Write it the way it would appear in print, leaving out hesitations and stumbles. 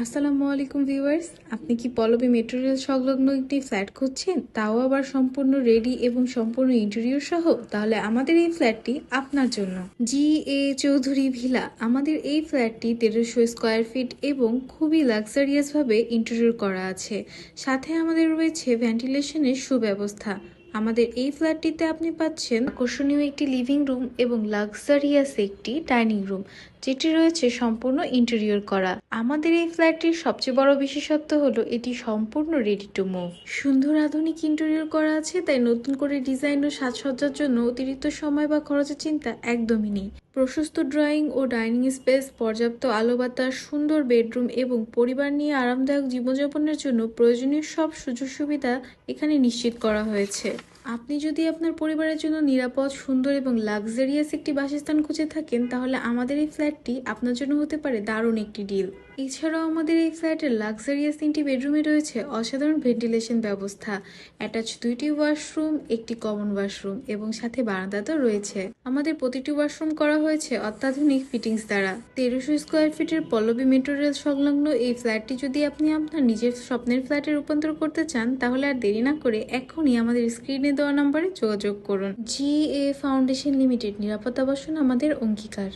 আসসালামু আলাইকুম ভিউয়ার্স, আপনি কি পল্লবী মেট্রো রেল সংলগ্ন একটি ফ্ল্যাট খুঁজছেন, তাও আবার সম্পূর্ণ রেডি এবং সম্পূর্ণ ইন্টেরিয়র সহ? তাহলে আমাদের এই ফ্ল্যাটটি আপনার জন্য। চৌধুরী ভিলা। আমাদের এই ফ্ল্যাটটি 1300 স্কোয়ার ফিট এবং খুবই লাক্সারিয়াস ভাবে ইন্টেরিয়র করা আছে। সাথে আমাদের রয়েছে ভেন্টিলেশনের সুব্যবস্থা। আমাদের এই ফ্ল্যাটটিতে আপনি পাচ্ছেন আকর্ষণীয় একটি লিভিং রুম এবং লাক্সারিয়াস একটি ডাইনিং রুম, যেটি রয়েছে সম্পূর্ণ ইন্টেরিয়র করা। আমাদের এই ফ্ল্যাটটির সবচেয়ে বড় বিশেষত্ব হলো এটি সম্পূর্ণ রেডি টু মুভ। সুন্দর আধুনিক ইন্টেরিয়র করা আছে, তাই নতুন করে ডিজাইন ও সাজসজ্জার জন্য অতিরিক্ত সময় বা খরচের চিন্তা একদমই নেই। প্রশস্ত ড্রয়িং ও ডাইনিং স্পেস, পর্যাপ্ত আলো বাতাস, সুন্দর বেডরুম এবং পরিবার নিয়ে আরামদায়ক জীবনযাপনের জন্য প্রয়োজনীয় সব সুযোগ সুবিধা এখানে নিশ্চিত করা হয়েছে। আপনি যদি আপনার পরিবারের জন্য নিরাপদ, সুন্দর এবং লাক্সারিয়াস একটি বাসস্থান খুঁজে থাকেন, তাহলে আমাদের এই ফ্ল্যাটটি আপনার জন্য হতে পারে দারুণ একটি ডিল। এছাড়াও আমাদের এই ফ্ল্যাটের লাক্সারিয়াস 3টি বেডরুমে রয়েছে অসাধারণ ভেন্টিলেশন ব্যবস্থা, অ্যাটাচ 2টি ওয়াশরুম, একটি কমন ওয়াশরুম এবং সাথে বারান্দাতেও রয়েছে। আমাদের প্রতিটি ওয়াশরুম করা হয়েছে অত্যাধুনিক ফিটিংস দ্বারা। 1300 স্কোয়ার ফিটের পল্লবী মেট্রো রেল সংলগ্ন এই ফ্ল্যাটটি যদি আপনি আপনার নিজের স্বপ্নের ফ্ল্যাটে রূপান্তর করতে চান, তাহলে আর দেরি না করে এখনই আমাদের স্ক্রিনে দেওয়া নম্বরে যোগাযোগ করুন। GA ফাউন্ডেশন লিমিটেড, নিরাপদ আবাসন আমাদের অঙ্গীকার।